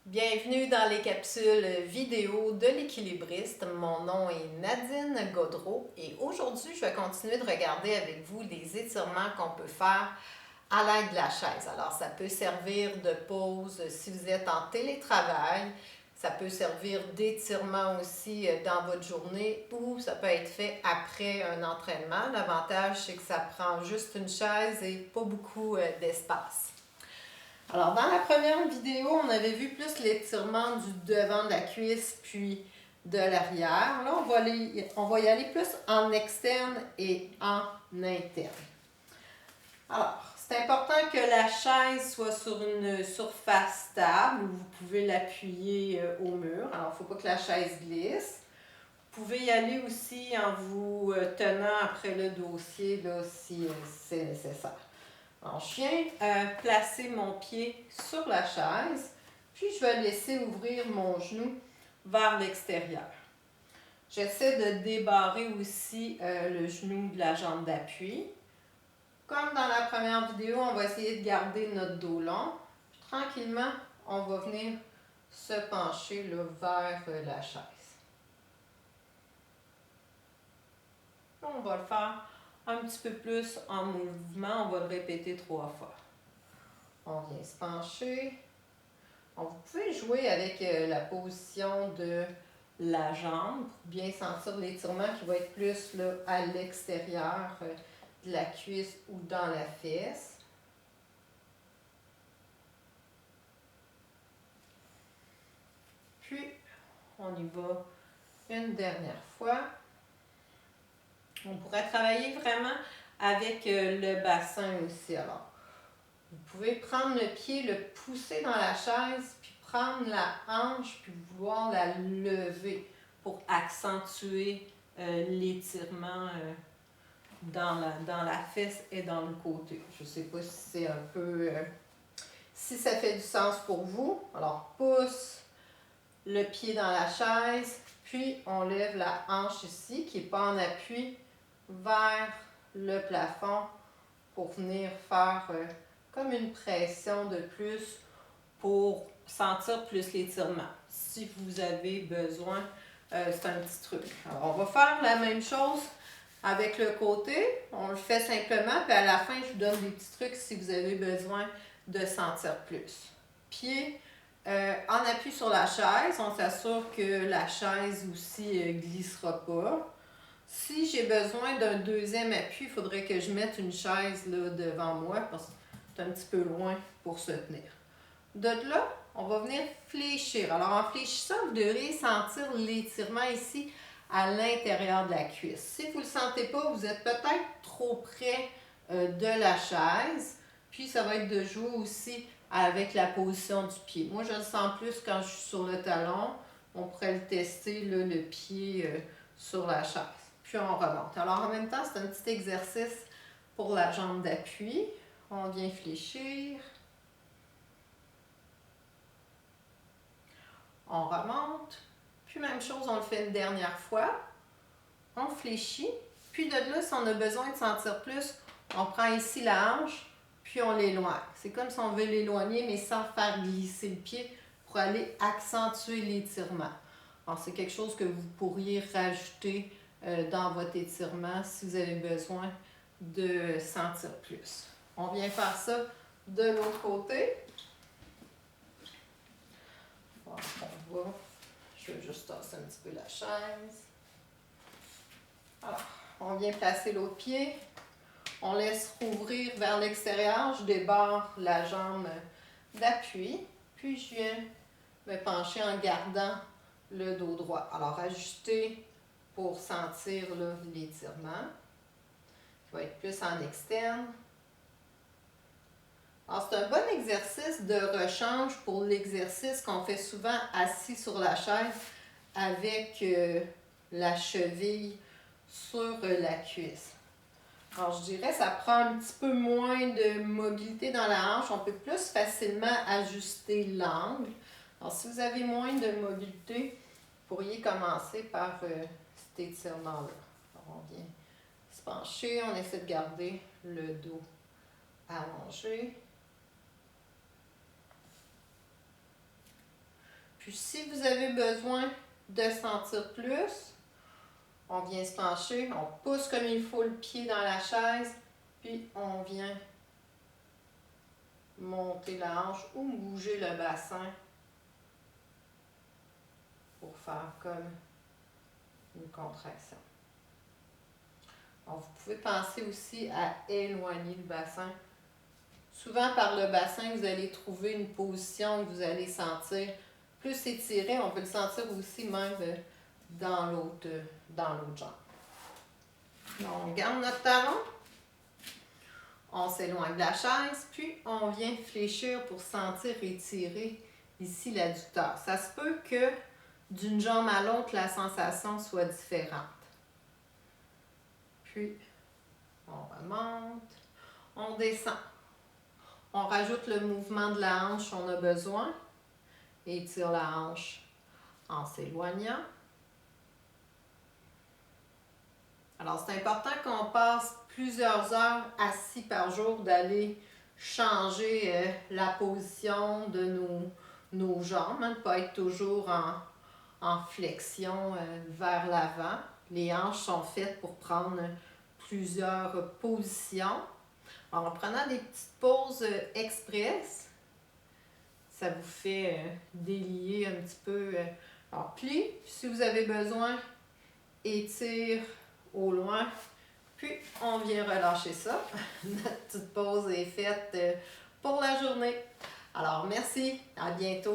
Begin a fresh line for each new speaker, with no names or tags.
Bienvenue dans les capsules vidéo de l'équilibriste. Mon nom est Nadine Gaudreault et aujourd'hui, je vais continuer de regarder avec vous les étirements qu'on peut faire à l'aide de la chaise. Alors, ça peut servir de pause si vous êtes en télétravail. Ça peut servir d'étirement aussi dans votre journée ou ça peut être fait après un entraînement. L'avantage, c'est que ça prend juste une chaise et pas beaucoup d'espace. Alors, dans la première vidéo, on avait vu plus l'étirement du devant de la cuisse puis de l'arrière. Là, on va y aller plus en externe et en interne. Alors, c'est important que la chaise soit sur une surface stable où vous pouvez l'appuyer au mur. Alors, il ne faut pas que la chaise glisse. Vous pouvez y aller aussi en vous tenant après le dossier là, si c'est nécessaire. Alors, je viens placer mon pied sur la chaise, puis je vais laisser ouvrir mon genou vers l'extérieur. J'essaie de débarrer aussi le genou de la jambe d'appui. Comme dans la première vidéo, on va essayer de garder notre dos long. Puis, tranquillement, on va venir se pencher là, vers la chaise. On va le faire un petit peu plus en mouvement. On va le répéter 3 fois. On vient se pencher. Vous pouvez jouer avec la position de la jambe pour bien sentir l'étirement qui va être plus là, à l'extérieur de la cuisse ou dans la fesse. Puis, on y va une dernière fois. On pourrait travailler vraiment avec le bassin aussi. Alors, vous pouvez prendre le pied, le pousser dans la chaise, puis prendre la hanche, puis vouloir la lever pour accentuer l'étirement dans la fesse et dans le côté. Je ne sais pas si c'est un peu... si ça fait du sens pour vous. Alors, pousse le pied dans la chaise, puis on lève la hanche ici, qui n'est pas en appui, vers le plafond pour venir faire comme une pression de plus pour sentir plus l'étirement. Si vous avez besoin, c'est un petit truc. Alors, on va faire la même chose avec le côté. On le fait simplement, puis à la fin, je vous donne des petits trucs si vous avez besoin de sentir plus. Pied en appui sur la chaise, on s'assure que la chaise aussi glissera pas. Si j'ai besoin d'un deuxième appui, il faudrait que je mette une chaise là, devant moi parce que c'est un petit peu loin pour se tenir. De là, on va venir fléchir. Alors, en fléchissant, vous devrez sentir l'étirement ici à l'intérieur de la cuisse. Si vous ne le sentez pas, vous êtes peut-être trop près de la chaise. Puis, ça va être de jouer aussi avec la position du pied. Moi, je le sens plus quand je suis sur le talon. On pourrait le tester, là, le pied sur la chaise. Puis, on remonte. Alors, en même temps, c'est un petit exercice pour la jambe d'appui. On vient fléchir. On remonte, puis même chose, on le fait une dernière fois, on fléchit, puis de là, si on a besoin de sentir plus, on prend ici la hanche, puis on l'éloigne. C'est comme si on veut l'éloigner, mais sans faire glisser le pied pour aller accentuer l'étirement. Alors, c'est quelque chose que vous pourriez rajouter dans votre étirement si vous avez besoin de sentir plus. On vient faire ça de l'autre côté. Je vais juste tasser un petit peu la chaise. Alors, on vient placer l'autre pied. On laisse rouvrir vers l'extérieur. Je débarre la jambe d'appui. Puis, je viens me pencher en gardant le dos droit. Alors, ajuster pour sentir l'étirement. Qui va être plus en externe. Alors, c'est un bon exercice de rechange pour l'exercice qu'on fait souvent assis sur la chaise avec la cheville sur la cuisse. Alors, je dirais que ça prend un petit peu moins de mobilité dans la hanche. On peut plus facilement ajuster l'angle. Alors, si vous avez moins de mobilité, vous pourriez commencer par cet étirement-là. Alors, on vient se pencher, on essaie de garder le dos allongé. Puis si vous avez besoin de sentir plus, on vient se pencher, on pousse comme il faut le pied dans la chaise, puis on vient monter la hanche ou bouger le bassin pour faire comme une contraction. Donc, vous pouvez penser aussi à éloigner le bassin. Souvent, par le bassin, vous allez trouver une position que vous allez sentir plus étirée. On peut le sentir aussi même dans l'autre jambe. Donc, on garde notre talon. On s'éloigne de la chaise, puis on vient fléchir pour sentir étirer ici l'adducteur. Ça se peut que d'une jambe à l'autre, la sensation soit différente. Puis, on remonte, on descend. On rajoute le mouvement de la hanche, on a besoin. Étire la hanche en s'éloignant. Alors, c'est important qu'on passe plusieurs heures assis par jour, d'aller changer la position de nos jambes, hein, de ne pas être toujours en flexion vers l'avant. Les hanches sont faites pour prendre plusieurs positions. Alors, en prenant des petites pauses express, ça vous fait délier un petit peu. Alors, plie, puis si vous avez besoin, étire au loin, puis on vient relâcher ça. Notre petite pause est faite pour la journée. Alors, merci, à bientôt.